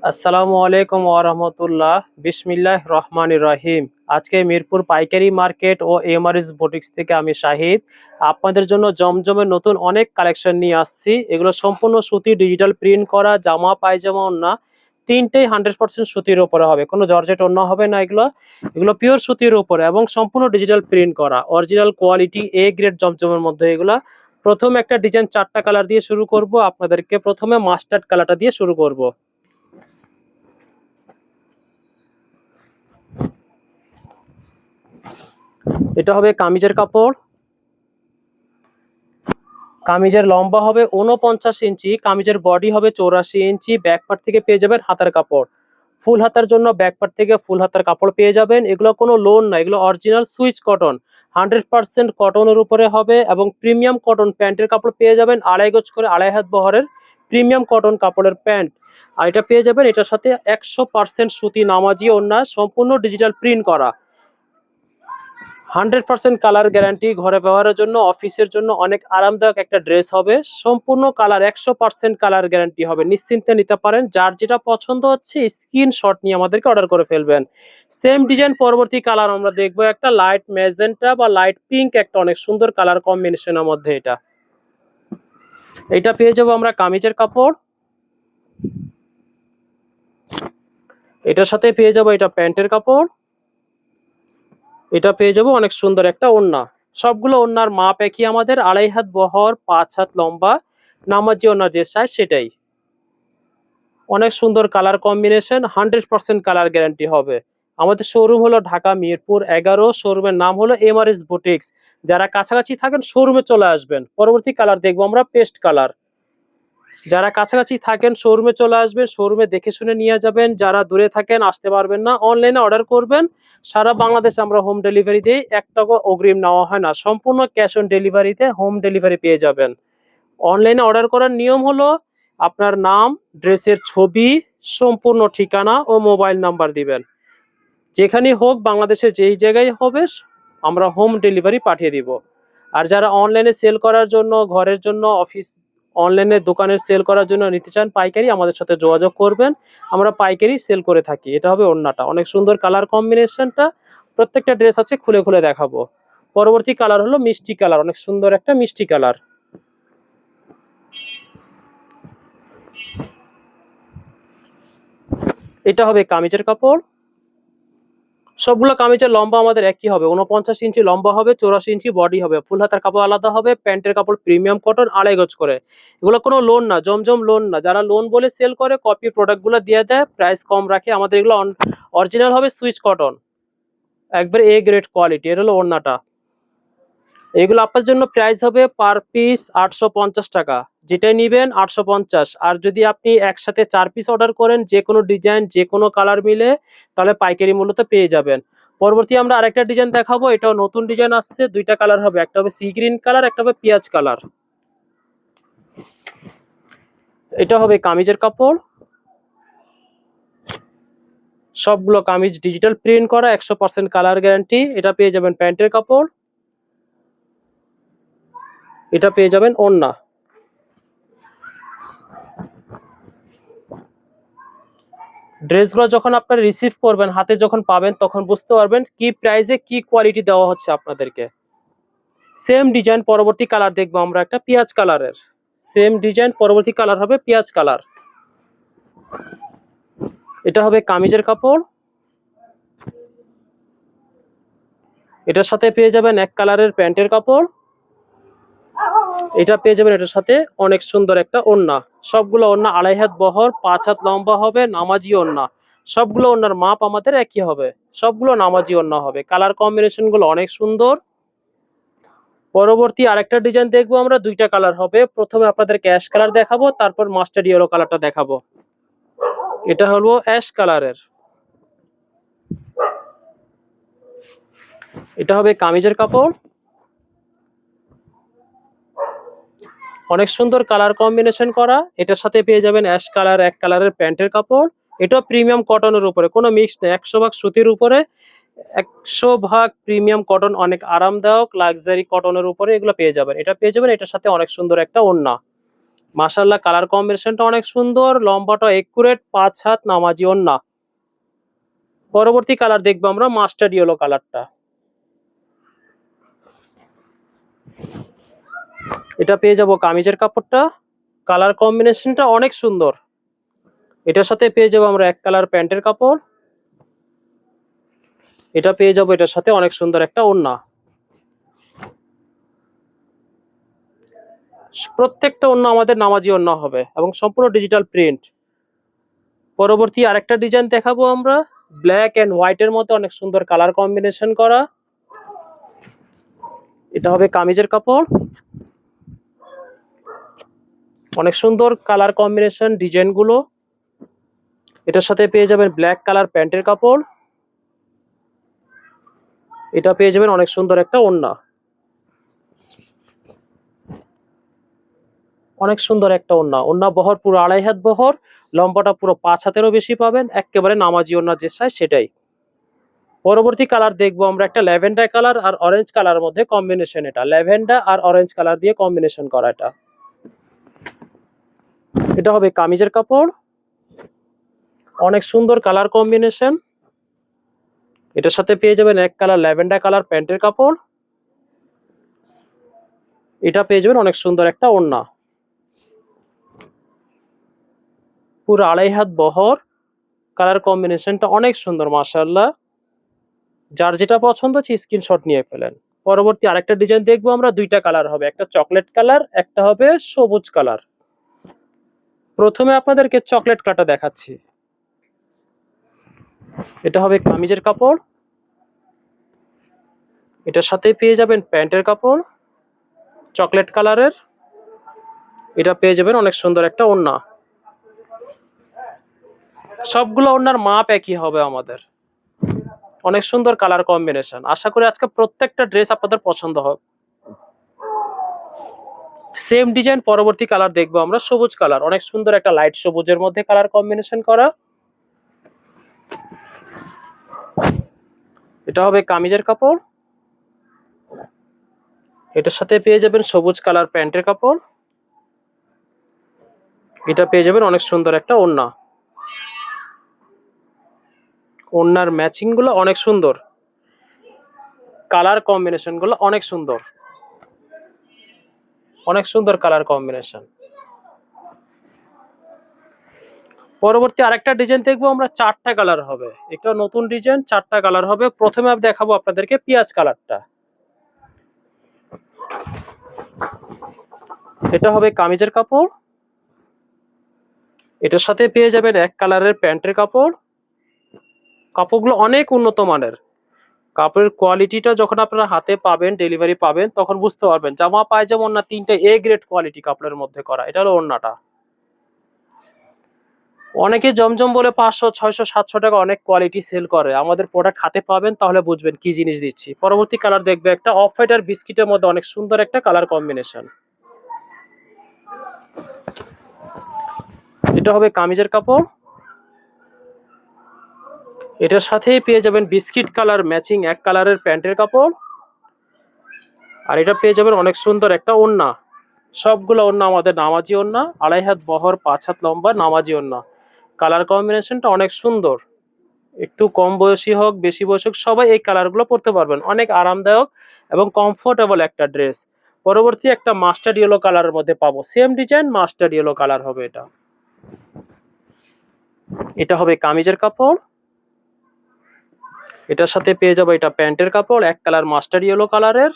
আসসালামু আলাইকুম ওয়া রাহমাতুল্লাহ। বিসমিল্লাহির রহমানির রহিম। আজকে মিরপুর পাইকারি মার্কেট ও এমআরএস বুটিক্স থেকে আমি শাহিদ আপনাদের জন্য জমজমের নতুন অনেক কালেকশন নিয়ে আসছি। এগুলো সম্পূর্ণ সুতি ডিজিটাল প্রিন্ট করা জামা পায়জামা ওড়না তিনটেই 100% সুতির উপরে হবে, কোনো জর্জেট ওড়না হবে না। এগুলো এগুলো পিওর সুতির উপরে এবং সম্পূর্ণ ডিজিটাল প্রিন্ট করা, অরিজিনাল কোয়ালিটি এ গ্রেড জমজমের মধ্যে এগুলা। প্রথম একটা ডিজাইন চারটা কালার দিয়ে শুরু করব, আপনাদেরকে প্রথমে মাস্টার্ড কালারটা দিয়ে শুরু করব। এটা হবে কামিজের কাপড়। কামিজের লম্বা হবে 49 ইঞ্চি, কামিজের বডি হবে 84 ইঞ্চি। ব্যাক পার্ট থেকে পেয়ে যাবেন হাতার কাপড়, ফুল হাতার জন্য ব্যাক পার্ট থেকে ফুল হাতার কাপড় পেয়ে যাবেন। এগুলো কোনো লোন না, এগুলো অরিজিনাল সুইচ কটন, 100% কটনের উপরে হবে এবং প্রিমিয়াম কটন প্যান্টের কাপড় পেয়ে যাবেন। 2.5 গজ করে 2.5 হাত বহরের প্রিমিয়াম কটন কাপড়ের প্যান্ট। আর এটা পেয়ে যাবেন, এটার সাথে 100% সুতি নামাজি ওড়না, সম্পূর্ণ ডিজিটাল প্রিন্ট করা, 100% কালার গ্যারান্টি। ঘরে ব্যবহারের জন্য, অফিসের জন্য অনেক আরামদায়ক একটা ড্রেস হবে। সম্পূর্ণ কালার, 100% কালার গ্যারান্টি হবে, নিশ্চিন্তে নিতে পারেন। যার যেটা পছন্দ হচ্ছে স্ক্রিনশট নিয়ে আমাদেরকে অর্ডার করে ফেলবেন। সেম ডিজাইন পরবর্তী কালার আমরা দেখবো, একটা লাইট ম্যাজেন্টা বা লাইট পিঙ্ক, একটা অনেক সুন্দর কালার কম্বিনেশনের মধ্যে এটা পেয়ে যাবো আমরা কামিজের কাপড়। এটার সাথে পেয়ে যাবো এটা প্যান্টের কাপড়। এটা পেয়ে যাবো অনেক সুন্দর একটা ওড়না। সবগুলো ওড়নার মাপ একই আমাদের, 2.5 হাত বহর 5 হাত লম্বা, নামাজি ওড়নার যে সাইজ সেটাই। অনেক সুন্দর কালার কম্বিনেশন, 100% কালার গ্যারান্টি হবে। আমাদের শোরুম হলো ঢাকা মিরপুর 11, শোরুমের নাম হলো এমআরএস বুটিক্স। যারা কাছাকাছি থাকেন শোরুমে চলে আসবেন। পরবর্তী কালার দেখবো আমরা পেস্ট কালার। যারা কাছাকাছি থাকেন শোরুমে চলে আসবেন, শোরুমে দেখে শুনে নিয়ে যাবেন। যারা দূরে থাকেন আসতে পারবেন না, অনলাইনে অর্ডার করবেন। সারা বাংলাদেশে আমরা হোম ডেলিভারি দিই, 1 টাকা অগ্রিম নেওয়া হয় না, সম্পূর্ণ ক্যাশ অন ডেলিভারিতে হোম ডেলিভারি পেয়ে যাবেন। অনলাইনে অর্ডার করার নিয়ম হলো আপনার নাম, ড্রেসের ছবি, সম্পূর্ণ ঠিকানা ও মোবাইল নাম্বার দিবেন। যেখানেই হোক, বাংলাদেশের যেই জায়গায় হবে আমরা হোম ডেলিভারি পাঠিয়ে দিব। আর যারা অনলাইনে সেল করার জন্য, ঘরের জন্য, অফিস অনলাইনে দোকানের সেল করার জন্য নিতে চান পাইকারি, আমাদের সাথে যোগাযোগ করবেন, আমরা পাইকারি সেল করে থাকি। এটা হবে ওড়নাটা, অনেক সুন্দর কালার কম্বিনেশনটা। প্রত্যেকটা ড্রেস আছে, খুলে খুলে দেখাবো। পরবর্তী কালার হলো মিষ্টি কালার, অনেক সুন্দর একটা মিষ্টি কালার। এটা হবে কামিজের কাপড়। সবগুলো কামিজের লম্বা আমাদের একই হবে, 49 ইঞ্চি লম্বা হবে, 84 ইঞ্চি বডি হবে। ফুল হাতার কাপড় আলাদা হবে, প্যান্টের কাপড় প্রিমিয়াম কটন, 2.5 গজ করে। এগুলো কোনো লোন না, জমজম লোন না। যারা লোন বলে সেল করে কপি প্রোডাক্টগুলো দিয়ে দেয়, প্রাইস কম রাখে। আমাদের এগুলো অরিজিনাল হবে সুইচ কটন, একবার এ গ্রেড কোয়ালিটি। এটা হলো ওড়নাটা। এগুলো আপনার জন্য প্রাইস হবে পার পিস 850 টাকা, যেটাই নিবেন 850। আর যদি আপনি একসাথে 4 পিস অর্ডার করেন, যে কোনো ডিজাইন যে কোনো কালার মিলে, তাহলে পাইকারি মূল্যতে পেয়ে যাবেন। পরবর্তী আমরা আরেকটা ডিজাইন দেখাবো, এটাও নতুন ডিজাইন আসছে। দুইটা কালার হবে, একটা হবে সি গ্রিন কালার, একটা হবে পেঁয়াজ কালার। এটা হবে কামিজের কাপড়। সবগুলো কামিজ ডিজিটাল প্রিন্ট করা, 100% কালার গ্যারান্টি। এটা পেয়ে যাবেন প্যান্টের কাপড়। এটা পেয়ে যাবেন ওড়না। ড্রেসগুলো যখন আপনারা রিসিভ করবেন, হাতে যখন পাবেন, তখন বুঝতে পারবেন কি প্রাইসে কি কোয়ালিটি দেওয়া হচ্ছে আপনাদেরকে। সেম ডিজাইন পরবর্তী কালার দেখবো আমরা, একটা পেঁয়াজ কালারের। সেম ডিজাইন পরবর্তী কালার হবে পেঁয়াজ কালার। এটা হবে কামিজের কাপড়। এটার সাথে পেয়ে যাবেন এক কালারের প্যান্টের কাপড়। এটা পেয়ে যাবেন এটার সাথে অনেক সুন্দর একটা ওড়না। সবগুলো ওড়না 2.5 হাত বহর 5 হাত লম্বা হবে, নামাজি ওড়না। সবগুলো ওড়নার মাপ আমাদের একই হবে, সবগুলো নামাজি ওড়না হবে। কালার কম্বিনেশন গুলো অনেক সুন্দর। পরবর্তী আরেকটা ডিজাইন দেখবো আমরা, দুইটা কালার হবে। প্রথমে আপনাদের অ্যাশ কালার দেখাবো, তারপর মাস্টার্ড ইয়েলো কালারটা দেখাবো। এটা হলো অ্যাশ কালারের। এটা হবে কামিজের কাপড়। অনেক সুন্দর কালার কম্বিনেশন করা। এটার সাথে পেয়ে যাবেন অ্যাশ কালার এক কালারের প্যান্টের কাপড়। এটা প্রিমিয়াম কটনের উপরে, কোনো মিক্স নেই, 100% সুতির উপরে, 100% প্রিমিয়াম কটন, অনেক আরামদায়ক লাক্সারি কটনের উপরে এগুলো পেয়ে যাবেন। এটা পেয়ে যাবেন এটার সাথে অনেক সুন্দর একটা ওড়না। মাশাআল্লাহ, কালার কম্বিনেশনটা অনেক সুন্দর, লম্বাটা একুরেট, 5 হাত নামাজি ওন্না। পরবর্তী কালার দেখবো আমরা মাস্টার্ড ইয়েলো কালারটা। এটা পেয়ে যাব কামিজের কাপড়টা, কালার কম্বিনেশনটা অনেক সুন্দর। এটার সাথে পেয়ে যাবো আমরা এক কালার প্যান্টের কাপড়। এটা পেয়ে যাবো এটার সাথে অনেক সুন্দর একটা ওড়না। প্রত্যেকটা ওড়না আমাদের নামাজি ওড়না হবে এবং সম্পূর্ণ ডিজিটাল প্রিন্ট। পরবর্তী আরেকটা ডিজাইন দেখাবো আমরা, ব্ল্যাক এন্ড হোয়াইটের মধ্যে অনেক সুন্দর কালার কম্বিনেশন করা। এটা হবে কামিজের কাপড়, অনেক সুন্দর কালার কম্বিনেশন ডিজাইন গুলো। এটার সাথে পেয়ে যাবেন ব্ল্যাক কালার প্যান্টের কাপড়। এটা পেয়ে যাবেন অনেক সুন্দর একটা ওড়না, অনেক সুন্দর একটা ওড়না। ওড়না বহর পুরো 2.5 হাত বহর, লম্বাটা পুরো 5 হাতেরও বেশি পাবেন, একেবারে নামাজি ওড়না যে সাইজ সেটাই। পরবর্তী কালার দেখবো আমরা একটা ল্যাভেন্ডার কালার আর অরেঞ্জ কালারের মধ্যে কম্বিনেশন। এটা ল্যাভেন্ডার আর অরেঞ্জ কালার দিয়ে কম্বিনেশন করা। এটা হবে কামিজের কাপড়, অনেক সুন্দর কালার কম্বিনেশন। এটার সাথে পেয়ে যাবেন এক কালার ল্যাভেন্ডার কালার প্যান্টের কাপড়। এটা পেয়ে যাবেন অনেক সুন্দর একটা ওড়না, পুরো 2.5 হাত বহর, কালার কম্বিনেশনটা অনেক সুন্দর মাশাআল্লাহ। যার যেটা পছন্দ হচ্ছে স্ক্রিনশট নিয়ে ফেলেন। পরবর্তী আরেকটা ডিজাইন দেখবো আমরা, দুইটা কালার হবে, একটা চকলেট কালার, একটা হবে সবুজ কালার। প্রথমে আপনাদেরকে চকলেট কালারটা দেখাচ্ছি। এটা হবে কামিজের কাপড়, এটার সাথে পেয়ে যাবেন প্যান্টের কাপড় চকলেট কালারের। এটা পেয়ে যাবেন অনেক সুন্দর একটা ওড়না। সবগুলো ওড়নার মাপ একই হবে আমাদের। অনেক সুন্দর কালার কম্বিনেশন। আশা করি আজকে প্রত্যেকটা ড্রেস আপনাদের পছন্দ হবে। সেম ডিজাইন পরবর্তী কালার দেখবো আমরা সবুজ কালার, অনেক সুন্দর একটা লাইট সবুজের মধ্যে কালার কম্বিনেশন করা। এটা হবে কামিজের কাপড়, এটার সাথে পেয়ে যাবেন সবুজ কালার প্যান্টের কাপড়। এটা পেয়ে যাবেন অনেক সুন্দর একটা ওড়না। ওড়নার ম্যাচিং গুলো অনেক সুন্দর, কালার কম্বিনেশন গুলো অনেক সুন্দর, অনেক সুন্দর কালার কম্বিনেশন। পরবর্তী আরেকটা ডিজাইন দেখবো আমরা, 4টা কালার হবে। এটা নতুন ডিজাইন, 4টা কালার হবে। প্রথমে আমি দেখাবো আপনাদেরকে পেঁয়াজ কালারটা। এটা হবে কামিজের কাপড়, এটার সাথে পেয়ে যাবেন এক কালারের প্যান্টের কাপড়। কাপড়গুলো অনেক উন্নত মানের। কাপড়ের কোয়ালিটিটা যখন আপনারা হাতে পাবেন, ডেলিভারি পাবেন, তখন বুঝতে পারবেন জামা পায়জামা ওড়না 3টে এ গ্রেড কোয়ালিটি কাপড়ের মধ্যে করা। এটা হলো ওড়নাটা। অনেকে জমজম বলে 500, 600, 700 টাকা অনেক কোয়ালিটি সেল করে। আমাদের প্রোডাক্ট হাতে পাবেন তাহলে বুঝবেন কি জিনিস দিচ্ছি। পরবর্তী কালার দেখবে একটা অফ হোয়াইট আর বিস্কিটের মধ্যে অনেক সুন্দর একটা কালার কম্বিনেশন। এটা হবে কামিজের কাপড়, এটার সাথেই পেয়ে যাবেন বিস্কিট কালার ম্যাচিং এক কালারের প্যান্টের কাপড়। আর এটা পেয়ে যাবেন অনেক সুন্দর একটা ওড়না। সবগুলো ওড়না আমাদের নামাজি ওড়না, 2.5 হাত বহর, 5 হাত লম্বা নামাজি ওড়না। কালার কম্বিনেশনটা অনেক সুন্দর। একটু কম বয়সী হোক বেশি বয়সী হোক সবাই এই কালারগুলো পরতে পারবেন। অনেক আরামদায়ক এবং কমফোর্টেবল একটা ড্রেস। পরবর্তী একটা মাস্টার্ড ইয়েলো কালারের মধ্যে পাবো, same design mustard yellow colour হবে এটা। এটা হবে কামিজের কাপড়, এটার সাথে পেয়ে যাবো এটা প্যান্টের কাপড় এক কালার মাস্টার্ড ইয়েলো কালারের।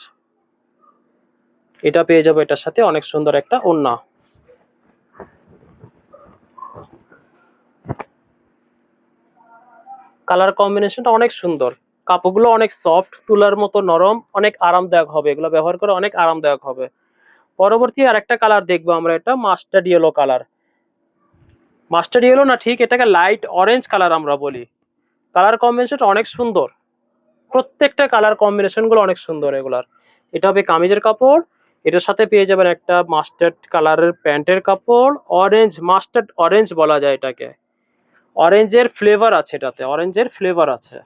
এটা পেয়ে যাবো এটার সাথে অনেক সুন্দর একটা ওড়না। কালার কম্বিনেশনটা অনেক সুন্দর, কাপড়গুলো অনেক সফট, তুলার মতো নরম, অনেক আরামদায়ক হবে। এগুলো ব্যবহার করে অনেক আরামদায়ক হবে। পরবর্তী আরেকটা কালার দেখবো আমরা, এটা mustard yellow colour. Mustard yellow না, ঠিক এটাকে লাইট অরেঞ্জ কালার আমরা বলি। কালার কম্বিনেশনটা অনেক সুন্দর, প্রত্যেকটা কালার কম্বিনেশন গুলো অনেক সুন্দর এগুলার। এটা হবে কামিজের কাপড়, এটার সাথে পেয়ে যাবেন একটা মাস্টার্ড কালারের প্যান্টের কাপড়। অরেঞ্জ, মাস্টার্ড অরেঞ্জ বলা যায় এটাকে। অরেঞ্জের ফ্লেভার আছে, এটাতে অরেঞ্জের ফ্লেভার আছে।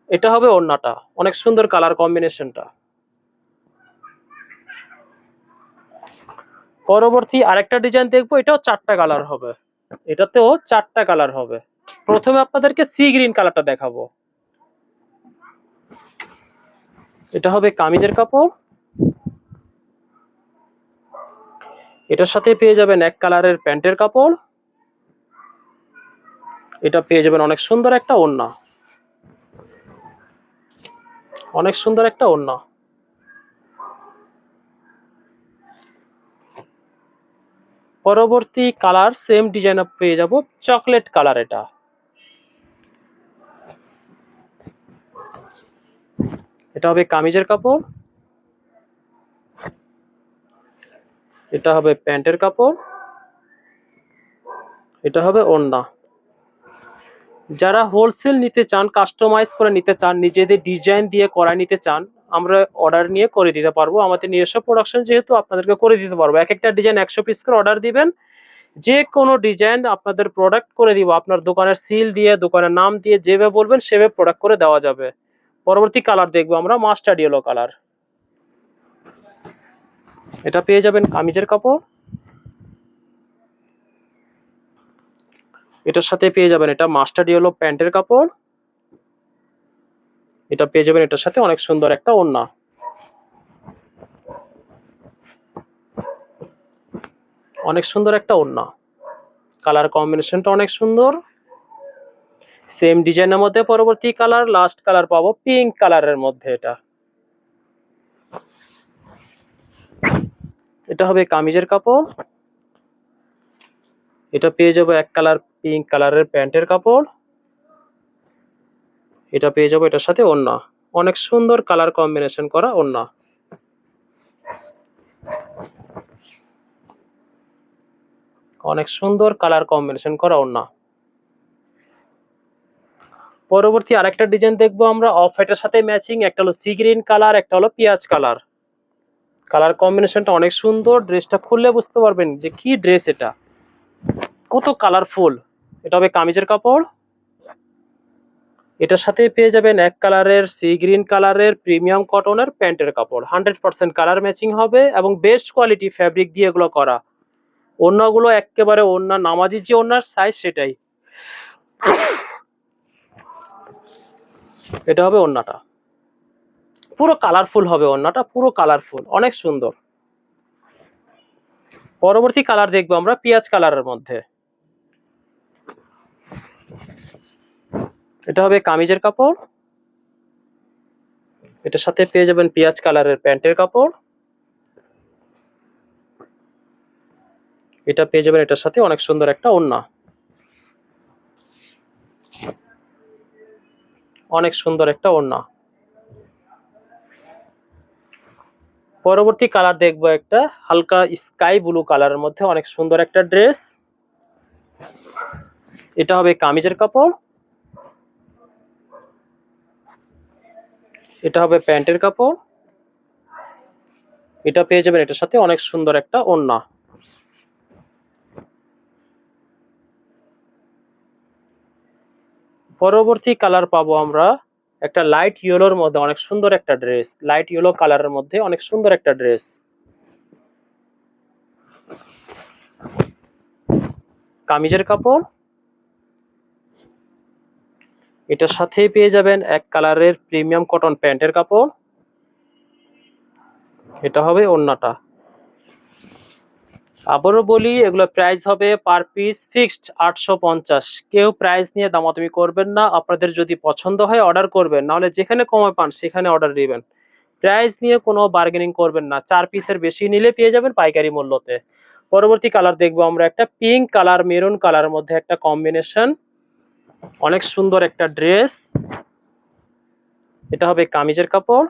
এটা হবে ওড়নাটা, অনেক সুন্দর কালার কম্বিনেশনটা। পরবর্তী আরেকটা ডিজাইন দেখবো, এটাও 4টা কালার হবে, এটাতেও 4টা কালার হবে। প্রথমে আপনাদেরকে সি গ্রিন কালারটা দেখাবো। এটা হবে কামিজের কাপড়, এটার সাথে পেয়ে যাবেন এক কালারের প্যান্টের কাপড়, এটা পেয়ে যাবেন অনেক সুন্দর একটা ওড়না, অনেক সুন্দর একটা ওড়না। পরবর্তী কালার সেম ডিজাইন পেয়ে যাব চকলেট কালার, এটা হবে কামিজের কাপড়, এটা হবে প্যান্টের কাপড়, এটা হবে ওড়না। যারা হোলসেল নিতে চান, কাস্টমাইজ করে নিতে চান, নিজেদের ডিজাইন দিয়ে করায় নিতে চান, আমরা অর্ডার নিয়ে করে দিতে পারবো। আমাদের নিজস্ব প্রোডাকশন যেহেতু আপনাদেরকে করে দিতে পারবো। এক একটা ডিজাইন 100 পিস করে অর্ডার দিবেন, যে কোনো ডিজাইন আপনাদের প্রোডাক্ট করে দিব। আপনার দোকানের সিল দিয়ে, দোকানের নাম দিয়ে যেভাবে বলবেন সেভাবে প্রোডাক্ট করে দেওয়া যাবে। পরবর্তী কালার দেখবো আমরা মাস্টার্ড ইয়েলো কালার, এটা পেয়ে যাবেন কামিজের কাপড়, এটার সাথে পেয়ে যাবেন এটা মাস্টার্ড ইয়েলো প্যান্টের কাপড়, এটা পেয়ে যাবেন এটার সাথে অনেক সুন্দর একটা ওড়না, অনেক সুন্দর একটা ওড়না। কালার কম্বিনেশনটা অনেক সুন্দর। সেম ডিজাইনের মধ্যে পরবর্তী কালার, লাস্ট কালার পাবো পিঙ্ক কালারের মধ্যে। এটা হবে কামিজের কাপড়, এটা পেয়ে যাবো এক কালার পিঙ্ক কালারের প্যান্টের কাপড়, এটা পেয়ে যাবো এটার সাথে ওড়না, অনেক সুন্দর কালার কম্বিনেশন করা ওড়না, অনেক সুন্দর কালার কম্বিনেশন করা ওড়না। পরবর্তী আরেকটা ডিজাইন দেখবো আমরা অফ হোয়াইটের সাথে ম্যাচিং, একটা হলো সি গ্রিন কালার, একটা হলো পেঁয়াজ কালার। কালার কম্বিনেশনটা অনেক সুন্দর, ড্রেসটা খুললে বুঝতে পারবেন যে কি ড্রেস, এটা কত কালারফুল। এটা হবে কামিজের কাপড়, এটার সাথে পেয়ে যাবেন এক কালারের সি গ্রিন কালারের প্রিমিয়াম কটনের প্যান্টের কাপড়। 100% কালার ম্যাচিং হবে এবং বেস্ট কোয়ালিটি ফ্যাব্রিক দিয়ে এগুলো করা। ওড়নাগুলো একেবারে ওড়না নামাজি যে ওড়নার সাইজ সেটাই। এটা হবে ওড়নাটা, পুরো কালারফুল হবে ওড়নাটা, পুরো কালারফুল, অনেক সুন্দর। পরবর্তী কালার দেখবো আমরা পেঁয়াজ কালারের মধ্যে, এটা হবে কামিজের কাপড়, এটার সাথে পেয়ে যাবেন পেঁয়াজ কালারের প্যান্টের কাপড়, এটা পেয়ে যাবেন এটার সাথে অনেক সুন্দর একটা ওড়না, অনেক সুন্দর একটা ওড়না। পরবর্তী কালার দেখবো একটা হালকা স্কাই ব্লু কালারের মধ্যে, অনেক সুন্দর একটা ড্রেস, এটা হবে কামিজের কাপড়, এটা হবে প্যান্টের কাপড়, এটা পেয়ে যাবেন এটার সাথে অনেক সুন্দর একটা ওড়না। পরবর্তী কালার পাবো আমরা একটা লাইট ইয়েলোর মধ্যে, অনেক সুন্দর একটা ড্রেস, লাইট ইয়েলো কালারের মধ্যে অনেক সুন্দর একটা ড্রেস, কামিজের কাপড়, এটার সাথে পেয়ে যাবেন এক কালারের প্রিমিয়াম কটন প্যান্টের কাপড়, এটা হবে ওড়নাটা। আবারও বলি, এগুলো প্রাইস হবে পার পিস ফিক্সড 850। কেউ প্রাইস নিয়ে দামাদামি করবেন না, আপনাদের যদি পছন্দ হয় অর্ডার করবেন, নাহলে যেখানে কমে পান সেখানে অর্ডার দিবেন। প্রাইস নিয়ে কোনো বার্গেনিং করবেন না, 4 পিসের বেশি নিলে পেয়ে যাবেন পাইকারি মূল্যতে। পরবর্তী কালার দেখবো আমরা একটা পিঙ্ক কালার মেরুন কালারের মধ্যে একটা কম্বিনেশন, অনেক সুন্দর একটা ড্রেস, এটা হবে কামিজের কাপড়,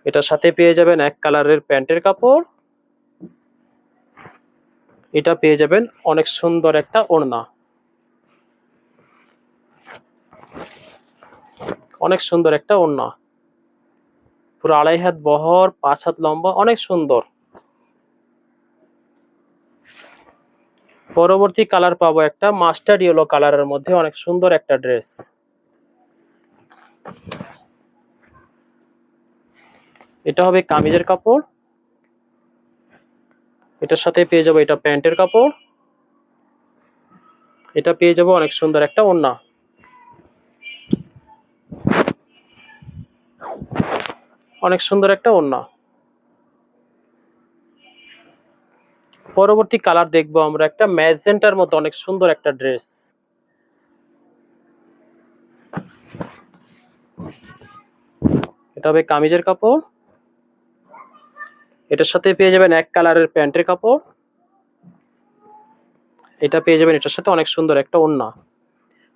এটার সাথে পেয়ে যাবেন এক কালারের প্যান্টের কাপড়, এটা পেয়ে যাবেন অনেক সুন্দর একটা ওড়না, অনেক সুন্দর একটা ওড়না, পুরো 2.5 হাত বহর, 5 হাত লম্বা, অনেক সুন্দর। পরবর্তী কালার পাবো একটা মাস্টার্ড ইয়েলো কালারের মধ্যে, অনেক সুন্দর একটা ড্রেস, এটা হবে কামিজের কাপড়, এটার সাথে পেয়ে যাবো এটা প্যান্টের কাপড়। এটা পেয়ে যাবো অনেক সুন্দর একটা ওড়না। অনেক সুন্দর একটা ওড়না। পরবর্তী কালার দেখবো আমরা একটা ম্যাজেন্টার মতো অনেক সুন্দর একটা ড্রেস। এটা হবে কামিজের কাপড়। এটার সাথে পেয়ে যাবেন এক কালারের প্যান্টের কাপড়। এটা পেয়ে যাবেন এটার সাথে অনেক সুন্দর একটা ওড়না।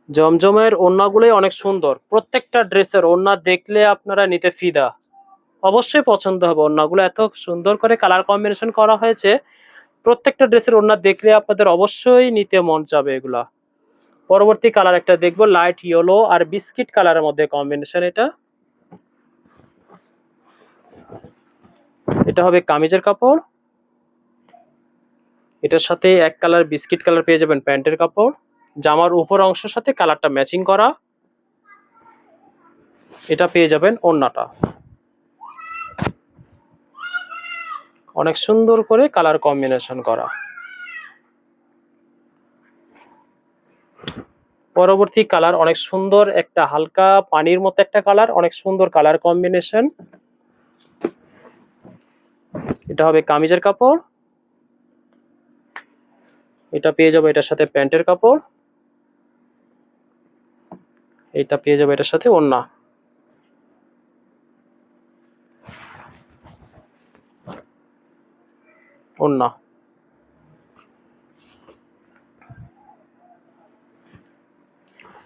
জমজমের ওড়নাগুলোই অনেক সুন্দর, প্রত্যেকটা ড্রেসের ওড়না দেখলে আপনারা নিতে ফিদা, অবশ্যই পছন্দ হবে। ওড়নাগুলো এত সুন্দর করে কালার কম্বিনেশন করা হয়েছে, প্রত্যেকটা ড্রেসের ওড়না দেখলে আপনাদের অবশ্যই নিতে মন যাবে এগুলা। পরবর্তী কালার একটা দেখবো লাইট ইয়েলো আর বিস্কিট কালারের মধ্যে কম্বিনেশন। এটা হবে কামিজের কাপড়। এটার সাথে এক কালার বিস্কিট কালার পেয়ে যাবেন প্যান্টের কাপড়। জামার উপর অংশের সাথে কালারটা ম্যাচিং করা। এটা পেয়ে যাবেন ওড়নাটা, অনেক সুন্দর করে কালার কম্বিনেশন করা। পরবর্তী কালার অনেক সুন্দর একটা হালকা পানির মতো একটা কালার, অনেক সুন্দর কালার কম্বিনেশন। এটা হবে কামিজের কাপড়। এটা পেয়ে যাবো এটার সাথে প্যান্টের কাপড়। এটা পেয়ে যাবো এটার সাথে ওড়না। ওড়না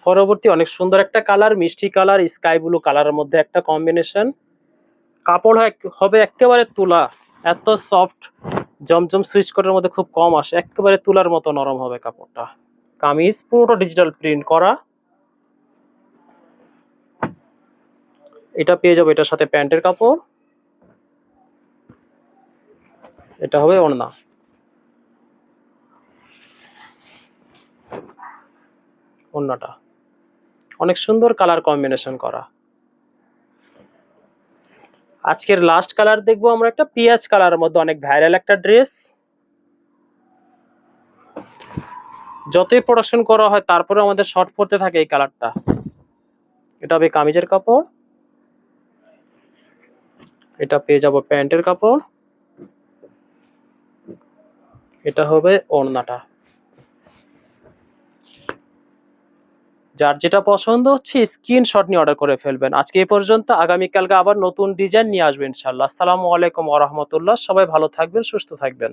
পরবর্তী অনেক সুন্দর একটা কালার, মিষ্টি কালার স্কাই ব্লু কালারের মধ্যে একটা কম্বিনেশন। কাপড় হবে একেবারে তুলা, এত সফট। জমজম সুইচ কোটের মধ্যে খুব কম আসে, একেবারে তুলার মতো নরম হবে কাপড়টা। কামিজ পুরোটা ডিজিটাল প্রিন্ট করা। এটা পেয়ে যাবো এটার সাথে প্যান্টের কাপড়। এটা হবে ওড়না। ওড়নাটা অনেক সুন্দর কালার কম্বিনেশন করা। আজকের লাস্ট কালার দেখবো আমরা একটা পিঁয়াজ কালারের মধ্যে অনেক ভাইরাল একটা ড্রেস। যতই প্রোডাকশন করা হয় তারপরে আমাদের শর্ট পড়তে থাকে এই কালারটা। এটা হবে কামিজের কাপড়। এটা পেয়ে যাবো প্যান্টের কাপড়। এটা হবে ওড়নাটা। যার যেটা পছন্দ হচ্ছে স্ক্রিনশট নিয়ে অর্ডার করে ফেলবেন। আজকে এই পর্যন্ত, আগামীকালকে আবার নতুন ডিজাইন নিয়ে আসবেন ইনশাআল্লাহ। আসসালামু আলাইকুম ওয়া রাহমাতুল্লাহ। সবাই ভালো থাকবেন, সুস্থ থাকবেন।